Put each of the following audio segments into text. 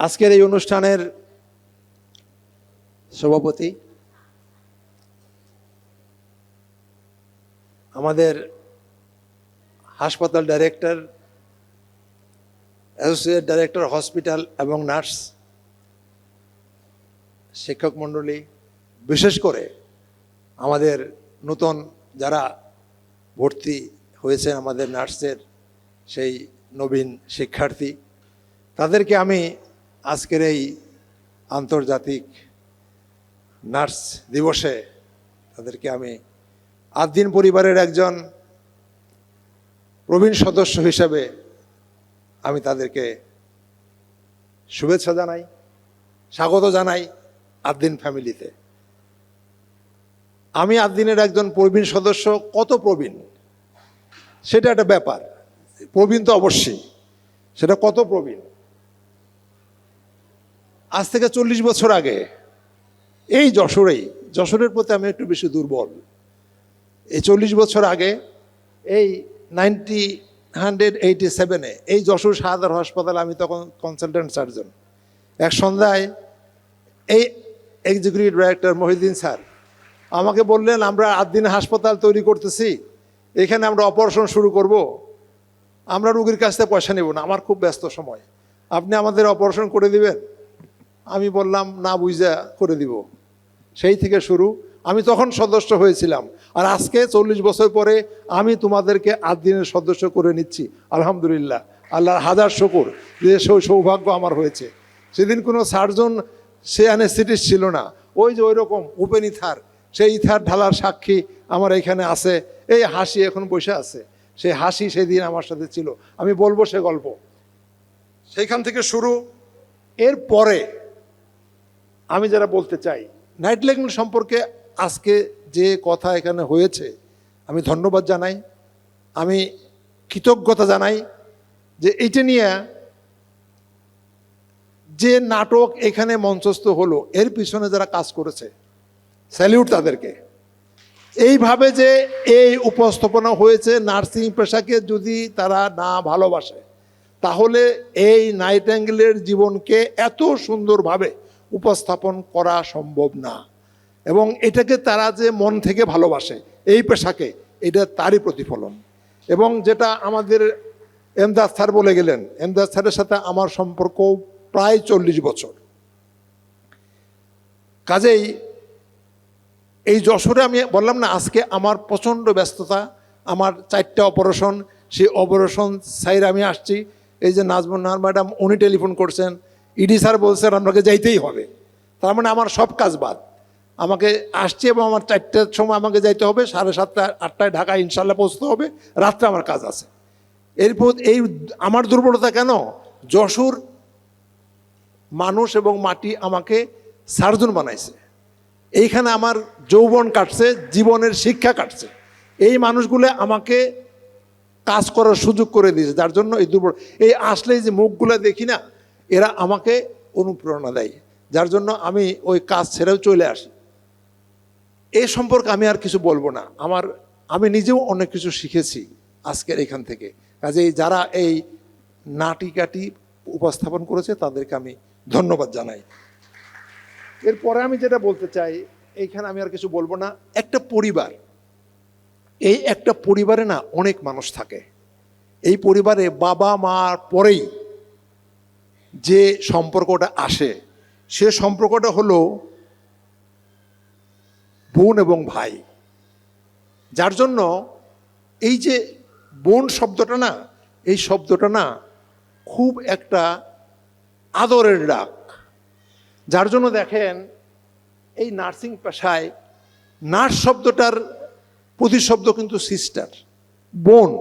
আজকের এই অনুষ্ঠানের সভাপতি আমাদের হাসপাতাল ডাইরেক্টর, অ্যাসোসিয়েট ডাইরেক্টর হসপিটাল এবং নার্স, শিক্ষক মণ্ডলী, বিশেষ করে আমাদের নতুন যারা ভর্তি হয়েছে আমাদের নার্সের সেই নবীন শিক্ষার্থী, তাদেরকে আমি আজকের এই আন্তর্জাতিক নার্স দিবসে তাদেরকে আমি আদ্দিন পরিবারের একজন প্রবীণ সদস্য হিসেবে আমি তাদেরকে শুভেচ্ছা জানাই, স্বাগত জানাই আদ্দিন ফ্যামিলিতে। আমি আদ্দিনের একজন প্রবীণ সদস্য, কত প্রবীণ সেটা একটা ব্যাপার, প্রবীণ তো অবশ্যই, সেটা কত প্রবীণ। আজ থেকে 40 বছর আগে এই যশোরের প্রতি আমি একটু বেশি দুর্বল। এই 40 বছর আগে এই 1987-এ এই যশোর সাহাদার হাসপাতালে আমি তখন কনসালটেন্ট সার্জন। এক সন্ধ্যায় এই এক্সিকিউটিভ ডাইরেক্টর মহিউদ্দিন স্যার আমাকে বললেন, আমরা আদ্দিন হাসপাতাল তৈরি করতেছি, এখানে আমরা অপারেশন শুরু করব, আমরা রুগীর কাছ থেকে পয়সা নেব না, আমার খুব ব্যস্ত সময়, আপনি আমাদের অপারেশন করে দিবেন? আমি বললাম, না বুঝা করে দিব। সেই থেকে শুরু, আমি তখন সদস্য হয়েছিলাম, আর আজকে 40 বছর পরে আমি তোমাদেরকে আদ্দিনের সদস্য করে নিচ্ছি। আলহামদুলিল্লাহ, আল্লাহর হাজার শুকর যে সৌভাগ্য আমার হয়েছে। সেদিন কোনো সার্জন, সে অ্যানেস্থেটিস্ট ছিল না, ওই যে ওই রকম ওপেন ইথার, সেই ইথার ঢালার সাক্ষী আমার এখানে আছে। এই হাসি এখন বসে আছে, সেই হাসি সেদিন আমার সাথে ছিল, আমি বলবো সে গল্প। সেইখান থেকে শুরু। এরপরে আমি যারা বলতে চাই নাইট ল্যাগন সম্পর্কে, আজকে যে কথা এখানে হয়েছে, আমি ধন্যবাদ জানাই, আমি কৃতজ্ঞতা জানাই যে এইটা নিয়ে যে নাটক এখানে মঞ্চস্থ হলো, এর পিছনে যারা কাজ করেছে, স্যালিউট তাদেরকে। এইভাবে যে এই উপস্থাপনা হয়েছে, নার্সিং পেশাকে যদি তারা না ভালোবাসে, তাহলে এই নাইটিঙ্গেলের জীবনকে এত সুন্দরভাবে উপস্থাপন করা সম্ভব না। এবং এটাকে তারা যে মন থেকে ভালোবাসে এই পেশাকে, এটা তারই প্রতিফলন। এবং যেটা আমাদের এমদাদ স্যার বলে গেলেন, এমদাদ স্যারের সাথে আমার সম্পর্ক প্রায় 40 বছর। কাজেই এই যশোরে আমি বললাম না, আজকে আমার প্রচণ্ড ব্যস্ততা, আমার 4টা অপারেশন, সেই অপারেশন সাইড আমি আসছি। এই যে নাজমুন নাহার ম্যাডাম, উনি টেলিফোন করছেন, ইডি স্যার বলছেন আপনাকে যাইতেই হবে, তার মানে আমার সব কাজ বাদ, আমাকে আসছে এবং আমার 4টার সময় আমাকে যাইতে হবে, 7:30 8টায় ঢাকায় ইনশাল্লাহ পৌঁছতে হবে, রাত্রে আমার কাজ আছে। এরপর এই আমার দুর্বলতা কেন, যশোর মানুষ এবং মাটি আমাকে সার্জন বানাইছে, এইখানে আমার যৌবন কাটছে, জীবনের শিক্ষা কাটছে, এই মানুষগুলো আমাকে কাজ করার সুযোগ করে দিয়েছে, যার জন্য এই দুর্বল, এই আসলেই যে মুখগুলো দেখি না, এরা আমাকে অনুপ্রেরণা দেয়, যার জন্য আমি ওই কাজ ছেড়েও চলে আসি। এই সম্পর্কে আমি আর কিছু বলবো না, আমি নিজেও অনেক কিছু শিখেছি আজকের এখান থেকে। কাজেই যারা এই নাটিকাটি উপস্থাপন করেছে তাদেরকে আমি ধন্যবাদ জানাই। এরপরে আমি যেটা বলতে চাই, এইখানে আমি আর কিছু বলবো না। একটা পরিবার, এই একটা পরিবারে না অনেক মানুষ থাকে, এই পরিবারে বাবা মার পরেই যে সম্পর্কটা আসে, সে সম্পর্কটা হলো বোন এবং ভাই। যার জন্য এই যে বোন শব্দটা না, এই শব্দটা না খুব একটা আদরের ডাক। যার জন্য দেখেন এই নার্সিং পেশায় নার্স শব্দটার প্রতিশব্দ কিন্তু সিস্টার, বোন।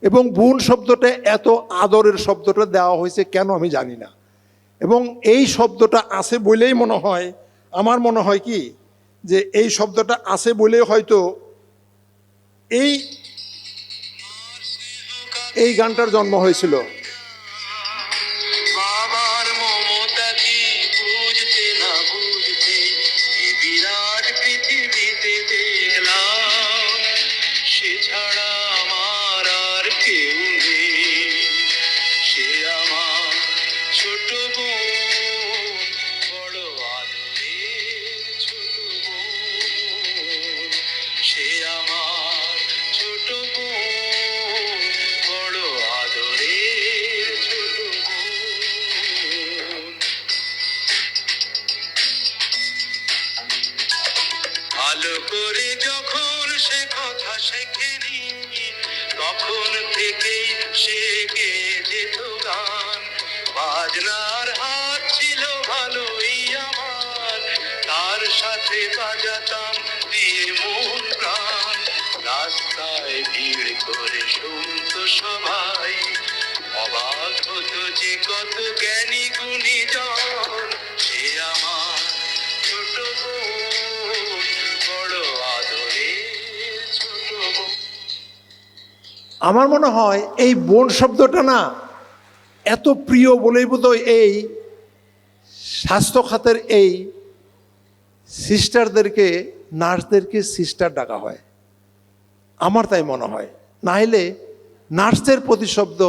এবং বোন শব্দটা এত আদরের শব্দটা দেওয়া হয়েছে কেন আমি জানি না। এবং এই শব্দটা আছে বলেই মনে হয়, আমার মনে হয় কি যে এই শব্দটা আছে বলেই হয়তো এই গানটার জন্ম হয়েছিল। ছোট বোন, বড় আদরের ছোট বোন, সে আমার ছোট বোন, বড় আদরের ছোট বোন। ভালো করে যখন সে কথা শেখেনি, তখন থেকেই সে গেয়ে যেত গান। বাজনার হাত ছিল ভালোই আমার, তার সাথে বাজাতাম দিয়ে মন প্রাণ। রাস্তায় ভিড় করে শুনতো সবাই, অবাক হতো যে কত জ্ঞানী গুণী জন। সে আমার ছোট বোন, বড় আদরের ছোট বোন। আমার মনে হয় এই বোন শব্দটা না এত প্রিয় বলেই বোধহয় এই স্বাস্থ্য খাতের এই সিস্টারদেরকে, নার্সদেরকে সিস্টার ডাকা হয়, আমার তাই মনে হয়। না হলে নার্সের প্রতিশব্দ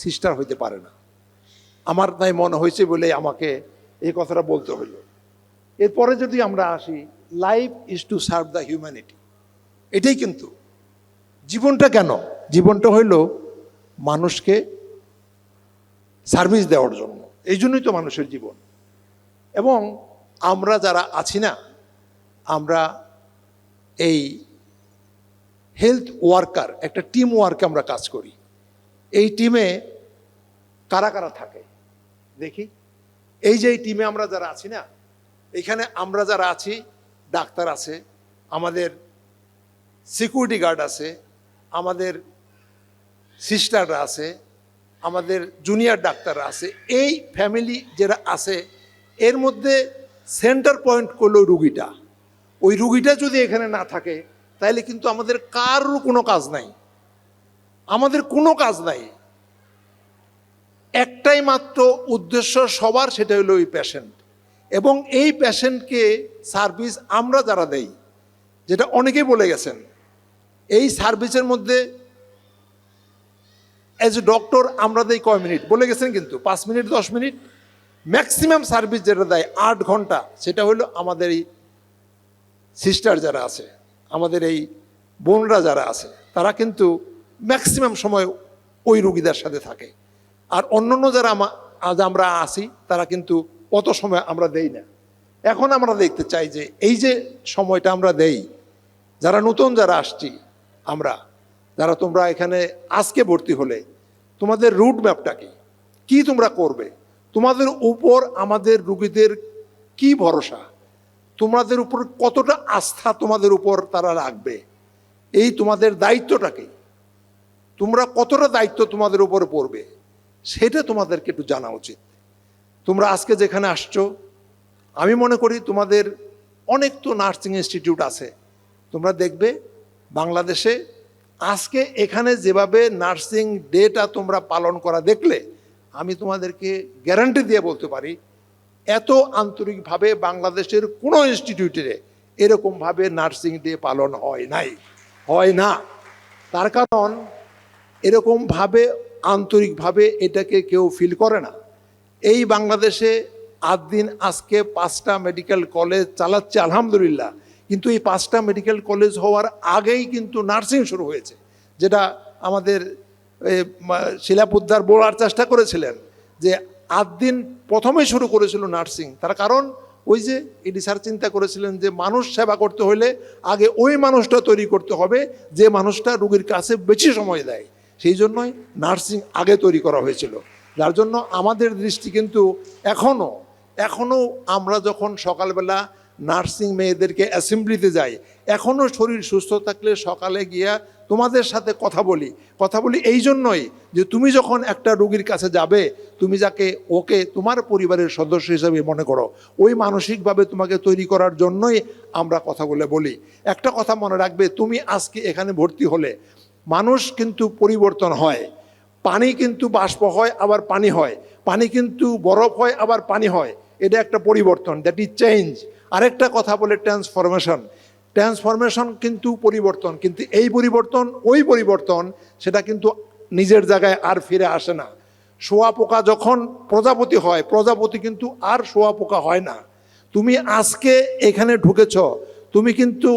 সিস্টার হইতে পারে না, আমার তাই মনে হয়েছে বলে আমাকে এই কথাটা বলতে হইল। এরপরে যদি আমরা আসি, life is to serve the humanity, এটাই কিন্তু জীবনটা। কেন জীবনটা হইল মানুষকে সার্ভিস দেওয়ার জন্য, এই জন্যই তো মানুষের জীবন। এবং আমরা যারা আছি না, আমরা এই হেলথ ওয়ার্কার, একটা টিম ওয়ার্কে আমরা কাজ করি। এই টিমে কারা কারা থাকে দেখি। এই যে এই টিমে আমরা যারা আছি না, এখানে আমরা যারা আছি, ডাক্তার আছে, আমাদের সিকিউরিটি গার্ড আছে, আমাদের সিস্টাররা আছে, আমাদের জুনিয়র ডাক্তাররা আছে। এই ফ্যামিলি যারা আছে, এর মধ্যে সেন্টার পয়েন্ট করলো রুগীটা। ওই রুগীটা যদি এখানে না থাকে, তাহলে কিন্তু আমাদের কারোর কোনো কাজ নাই, আমাদের কোনো কাজ নাই। একটাই মাত্র উদ্দেশ্য সবার, সেটা হলো ওই পেশেন্ট। এবং এই পেশেন্টকে সার্ভিস আমরা যারা দেই, যেটা অনেকেই বলে গেছেন, এই সার্ভিসের মধ্যে অ্যাজ এ ডক্টর আমরা দেই কয় মিনিট বলে গেছেন, কিন্তু 5 মিনিট 10 মিনিট। ম্যাক্সিমাম সার্ভিস যেটা দেয় 8 ঘন্টা, সেটা হলো আমাদের এই সিস্টার যারা আছে, আমাদের এই বোনরা যারা আছে, তারা কিন্তু ম্যাক্সিমাম সময় ওই রুগীদের সাথে থাকে। আর অন্যান্য যারা আজ আমরা আসি, তারা কিন্তু অত সময় আমরা দেই না। এখন আমরা দেখতে চাই যে এই যে সময়টা আমরা দেই, যারা নতুন যারা আসছি, আমরা যারা, তোমরা এখানে আজকে ভর্তি হলে, তোমাদের রুট ম্যাপটা কি তোমরা করবে, তোমাদের উপর আমাদের রুগীদের কি ভরসা, তোমাদের উপর কতটা আস্থা তোমাদের উপর তারা রাখবে, এই তোমাদের দায়িত্বটা কি, তোমরা কতটা দায়িত্ব তোমাদের উপরে পড়বে, সেটা তোমাদেরকে একটু জানা উচিত। তোমরা আজকে যেখানে আসছো, আমি মনে করি তোমাদের অনেক তো নার্সিং ইনস্টিটিউট আছে, তোমরা দেখবে বাংলাদেশে আজকে এখানে যেভাবে নার্সিং ডেটা তোমরা পালন করা দেখলে, আমি তোমাদেরকে গ্যারান্টি দিয়ে বলতে পারি, এত আন্তরিকভাবে বাংলাদেশের কোনো ইনস্টিটিউটে এরকমভাবে নার্সিং ডে পালন হয় না। তার কারণ এরকমভাবে আন্তরিকভাবে এটাকে কেউ ফিল করে না। এই বাংলাদেশে দিন আজকে 5টা মেডিকেল কলেজ চালাচ্ছে আলহামদুলিল্লাহ, কিন্তু এই 5টা মেডিকেল কলেজ হওয়ার আগেই কিন্তু নার্সিং শুরু হয়েছে, যেটা আমাদের শিলাপুদ্দার বলার চেষ্টা করেছিলেন যে দিন প্রথমে শুরু করেছিল নার্সিং। তার কারণ ওই যে এটি স্যার চিন্তা করেছিলেন যে মানুষ সেবা করতে হলে আগে ওই মানুষটা তৈরি করতে হবে যে মানুষটা রোগীর কাছে বেশি সময় দেয়, সেই জন্যই নার্সিং আগে তৈরি করা হয়েছিল। যার জন্য আমাদের দৃষ্টি কিন্তু এখনও আমরা যখন সকালবেলা নার্সিং মেয়েদেরকে অ্যাসেম্বলিতে যাই, এখনও শরীর সুস্থ থাকলে সকালে গিয়া তোমাদের সাথে কথা বলি এই জন্যই যে তুমি যখন একটা রোগীর কাছে যাবে, তুমি যাকে ওকে তোমার পরিবারের সদস্য হিসেবে মনে করো, ওই মানসিকভাবে তোমাকে তৈরি করার জন্যই আমরা কথাগুলো বলি। একটা কথা মনে রাখবে, তুমি আজকে এখানে ভর্তি হলে মানুষ কিন্তু পরিবর্তন হয়, পানি কিন্তু বাষ্প হয় আবার পানি হয়, পানি কিন্তু বরফ হয় আবার পানি হয়, এটা একটা পরিবর্তন, দ্যাট ইজ চেঞ্জ। আরেকটা কথা বলে ট্রান্সফরমেশন কিন্তু পরিবর্তন, কিন্তু এই পরিবর্তন ওই পরিবর্তন, সেটা কিন্তু নিজের জায়গায় আর ফিরে আসে না। শোয়াপোকা যখন প্রজাপতি হয়, প্রজাপতি কিন্তু আর শোয়াপোকা হয় না। তুমি আজকে এখানে ঢুকেছ, তুমি কিন্তু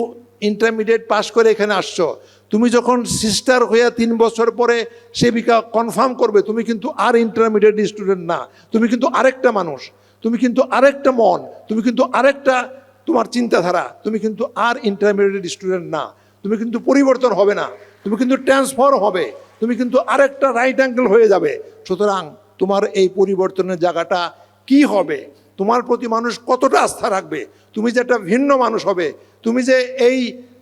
ইন্টারমিডিয়েট পাস করে এখানে আসছো, তুমি যখন সিস্টার হয়ে 3 বছর পরে সেবিকা কনফার্ম করবে, তুমি কিন্তু আর ইন্টারমিডিয়েট স্টুডেন্ট না, তুমি কিন্তু আরেকটা মানুষ, তুমি কিন্তু আরেকটা মন, তুমি কিন্তু আরেকটা তোমার চিন্তাধারা, তুমি কিন্তু আর ইন্টারমিডিয়েট স্টুডেন্ট না, তুমি কিন্তু পরিবর্তন হবে না, তুমি কিন্তু ট্রান্সফার হবে, তুমি কিন্তু আরেকটা রাইট অ্যাঙ্গেল হয়ে যাবে। সুতরাং তোমার এই পরিবর্তনের জায়গাটা কি হবে, তোমার প্রতি মানুষ কতটা আস্থা রাখবে, তুমি যে একটা ভিন্ন মানুষ হবে, তুমি যে এই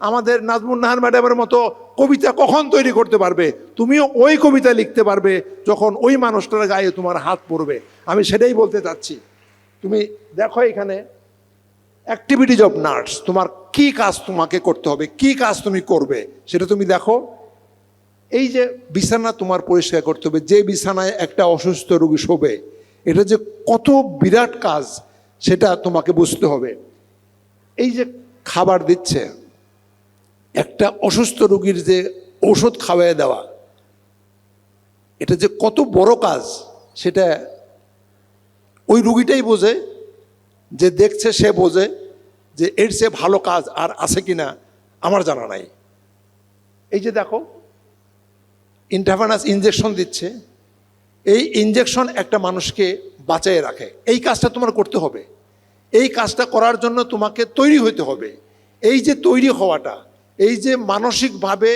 আমাদের নাজমুন নাহার ম্যাডামের মতো কবিতা কখন তৈরি করতে পারবে, তুমিও ওই কবিতা লিখতে পারবে যখন ওই মানুষটার গায়ে তোমার হাত পড়বে। আমি সেটাই বলতে চাচ্ছি। তুমি দেখো এখানে অ্যাক্টিভিটিজ অফ নার্স, তোমার কি কাজ তোমাকে করতে হবে, কি কাজ তুমি করবে সেটা তুমি দেখো। এই যে বিছানা তোমার পরিষ্কার করতে হবে, যে বিছানায় একটা অসুস্থ রোগী শোবে, এটা যে কত বিরাট কাজ সেটা তোমাকে বুঝতে হবে। এই যে খাবার দিচ্ছে, একটা অসুস্থ রোগীর যে ঔষধ খাওয়াই দেওয়া, এটা যে কত বড় কাজ সেটা ওই রুগীটাই বোঝে, যে দেখছে সে বোঝে যে এর চেয়ে ভালো কাজ আর আছে কিনা আমার জানা নাই। এই যে দেখো ইন্টারভেনাস ইনজেকশন দিচ্ছে, এই ইনজেকশন একটা মানুষকে বাঁচিয়ে রাখে, এই কাজটা তোমার করতে হবে। এই কাজটা করার জন্য তোমাকে তৈরি হতে হবে। এই যে তৈরি হওয়াটা, এই যে মানসিকভাবে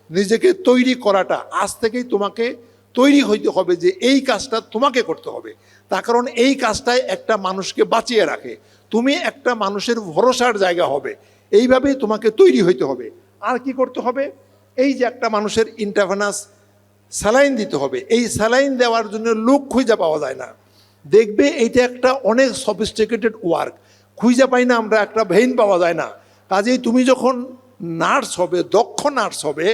নিজেকে তৈরি করাটা, আজ থেকেই তোমাকে তৈরি হইতে হবে যে এই কাজটা তোমাকে করতে হবে। তার কারণ এই কাজটাই একটা মানুষকে বাঁচিয়ে রাখে, তুমি একটা মানুষের ভরসার জায়গা হবে, এইভাবেই তোমাকে তৈরি হইতে হবে। আর কি করতে হবে, এই যে একটা মানুষের ইন্টারভেনাস স্যালাইন দিতে হবে, এই স্যালাইন দেওয়ার জন্য লোক খুঁজে পাওয়া যায় না। দেখবে এইটা একটা অনেক সফিস্টিকেটেড ওয়ার্ক, খুঁজে পাই না আমরা, একটা ভেইন পাওয়া যায় না। কাজেই তুমি যখন নার্স হবে, দক্ষ নার্স হবে,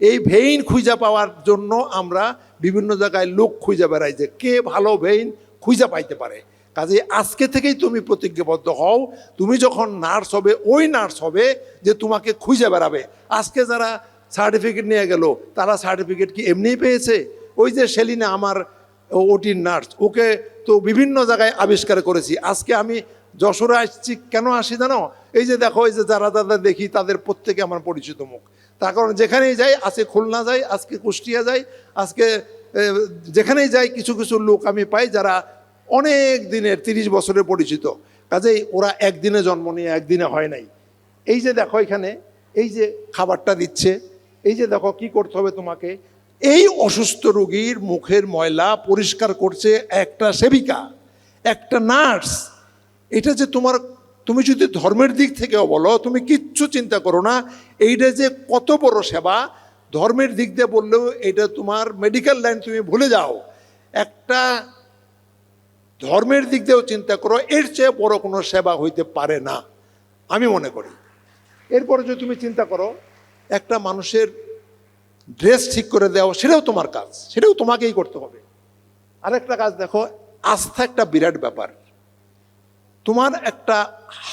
এই ভেইন খুঁজে পাওয়ার জন্য আমরা বিভিন্ন জায়গায় লোক খুঁজে বেড়াই যে কে ভালো ভেইন খুঁজে পাইতে পারে। কাজেই আজকে থেকেই তুমি প্রতিজ্ঞাবদ্ধ হও, তুমি যখন নার্স হবে ওই নার্স হবে যে তোমাকে খুঁজে বেড়াবে। আজকে যারা সার্টিফিকেট নিয়ে গেল, তারা সার্টিফিকেট কি এমনিই পেয়েছে? ওই যে সেলিনা আমার ওটির নার্স, ওকে তো বিভিন্ন জায়গায় আবিষ্কার করেছি। আজকে আমি যশোরে আসছি, কেন আসি জানো? এই যে দেখো, এই যে যারা যারা দেখি তাদের প্রত্যেকে আমার পরিচিত মুখ। তার কারণ যেখানেই যাই, আজকে খুলনা যাই, আজকে কুষ্টিয়া যাই, আজকে যেখানেই যাই কিছু কিছু লোক আমি পাই যারা অনেক দিনের 30 বছরের পরিচিত। কাজেই ওরা একদিনে জন্ম নিয়ে একদিনে হয় নাই। এই যে দেখো এখানে এই যে খাবারটা দিচ্ছে, এই যে দেখো কি করতে হবে তোমাকে, এই অসুস্থ রোগীর মুখের ময়লা পরিষ্কার করছে একটা সেবিকা, একটা নার্স। এটা যে তোমার, তুমি যদি ধর্মের দিক থেকেও বলো, তুমি কিচ্ছু চিন্তা করো না, এইটা যে কত বড় সেবা। ধর্মের দিক দিয়ে বললেও এটা তোমার মেডিকেল লাইন তুমি ভুলে যাও, একটা ধর্মের দিক দিয়েও চিন্তা করো, এর চেয়ে বড় কোনো সেবা হইতে পারে না আমি মনে করি। এরপরে যদি তুমি চিন্তা করো একটা মানুষের ড্রেস ঠিক করে দেওয়া, সেটাও তোমার কাজ, সেটাও তোমাকেই করতে হবে। আরেকটা কাজ দেখো, আস্থা একটা বিরাট ব্যাপার। তোমার একটা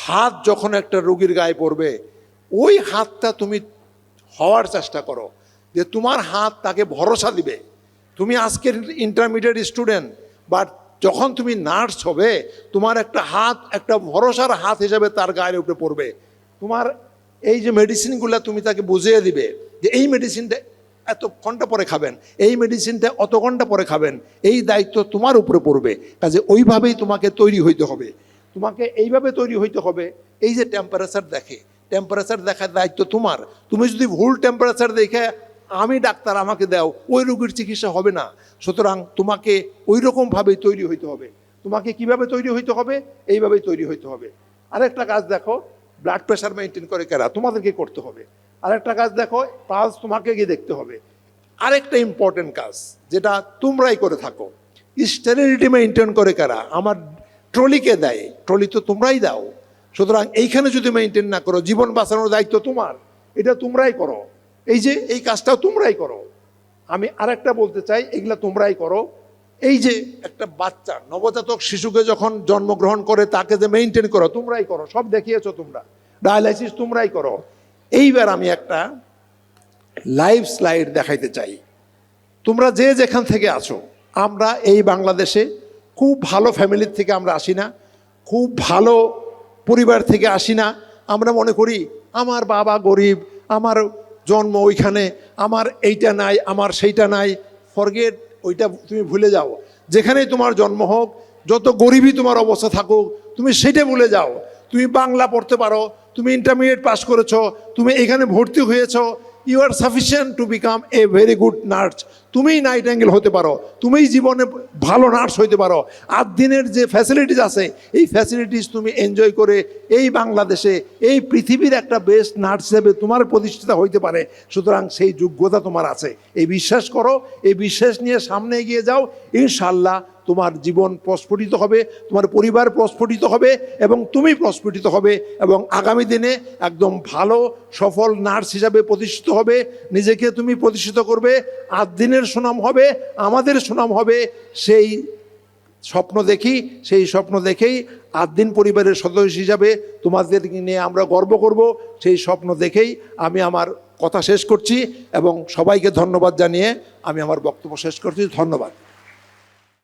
হাত যখন একটা রোগীর গায়ে পড়বে, ওই হাতটা তুমি হওয়ার চেষ্টা করো যে তোমার হাত তাকে ভরসা দিবে। তুমি আজকের ইন্টারমিডিয়েট স্টুডেন্ট, বাট যখন তুমি নার্স হবে, তোমার একটা হাত একটা ভরসার হাত হিসাবে তার গায়ের উপরে পড়বে। তোমার এই যে মেডিসিনগুলো তুমি তাকে বুঝিয়ে দিবে যে এই মেডিসিনটা এত ঘন্টা পরে খাবেন, এই মেডিসিনটা অত ঘন্টা পরে খাবেন, এই দায়িত্ব তোমার উপরে পড়বে। কাজে ওইভাবেই তোমাকে তৈরি হইতে হবে, তোমাকে এইভাবে তৈরি হইতে হবে। এই যে টেম্পারেচার দেখে, টেম্পারেচার দেখার দায়িত্ব তোমার। তুমি যদি ভুল টেম্পারেচার দেখে আমি ডাক্তার আমাকে দাও, ওই রোগীর চিকিৎসা হবে না। সুতরাং তোমাকে ওই রকমভাবেই তৈরি হইতে হবে। তোমাকে কিভাবে তৈরি হইতে হবে? এইভাবেই তৈরি হইতে হবে। আরেকটা কাজ দেখো, ব্লাড প্রেশার মেনটেন করে কারা, তোমাদেরকে করতে হবে। আরেকটা কাজ দেখো, পালস তোমাকে গিয়ে দেখতে হবে। আরেকটা ইম্পর্টেন্ট কাজ যেটা তোমরাই করে থাকো, স্টেরিলিটি মেনটেন করে কারা, আমার ট্রলিকে দেয়, ট্রলি তো তোমরাই দাও। সুতরাং এইখানে যদি মেনটেন না করো, জীবন বাঁচানোর দায়িত্ব তোমার, এটা তোমরাই করো। এই যে এই কাজটাও তোমরাই করো। আমি আরেকটা বলতে চাই, এগুলা তোমরাই করো। এই যে একটা বাচ্চা নবজাতক শিশুকে যখন জন্মগ্রহণ করে তাকে যে মেনটেন করো, তোমরাই করো, সব দেখিয়েছো তোমরা, ডায়ালাইসিস তোমরাই করো। এইবার আমি একটা লাইভ স্লাইড দেখাইতে চাই। তোমরা যে যেখান থেকে আছো, আমরা এই বাংলাদেশে খুব ভালো ফ্যামিলির থেকে আমরা আসি না, খুব ভালো পরিবার থেকে আসি না। আমরা মনে করি আমার বাবা গরিব, আমার জন্ম ওইখানে, আমার এইটা নাই, আমার সেইটা নাই। ফরগেট, ওইটা তুমি ভুলে যাও। যেখানেই তোমার জন্ম হোক, যত গরিবই তোমার অবস্থা থাকুক, তুমি সেটা ভুলে যাও। তুমি বাংলা পড়তে পারো, তুমি ইন্টারমিডিয়েট পাস করেছো, তুমি এখানে ভর্তি হয়েছো, you are sufficient to become a very good nurse. তুমিই নাইটিঙ্গেল হতে পারো, তুমিই জীবনে ভালো নার্স হইতে পারো। 8 দিনের যে ফ্যাসিলিটিস আছে, এই ফ্যাসিলিটিস তুমি এনজয় করে এই বাংলাদেশে, এই পৃথিবীর একটা বেস্ট নার্স হিসেবে তোমার প্রতিষ্ঠিত হইতে পারে। সুতরাং সেই যোগ্যতা তোমার আছে, এই বিশ্বাস করো, এই বিশ্বাস নিয়ে সামনে এগিয়ে যাও। ইনশাআল্লাহ তোমার জীবন প্রস্ফুটিত হবে, তোমার পরিবার প্রস্ফুটিত হবে এবং তুমি প্রস্ফুটিত হবে, এবং আগামী দিনে একদম ভালো সফল নার্স হিসাবে প্রতিষ্ঠিত হবে। নিজেকে তুমি প্রতিষ্ঠিত করবে, 8 দিনের সুনাম হবে, আমাদের সুনাম হবে। সেই স্বপ্ন দেখি, সেই স্বপ্ন দেখেই 8 দিন পরিবারের সদস্য হিসাবে তোমাদেরকে নিয়ে আমরা গর্ব করব। সেই স্বপ্ন দেখেই আমি আমার কথা শেষ করছি এবং সবাইকে ধন্যবাদ জানিয়ে আমি আমার বক্তব্য শেষ করছি। ধন্যবাদ।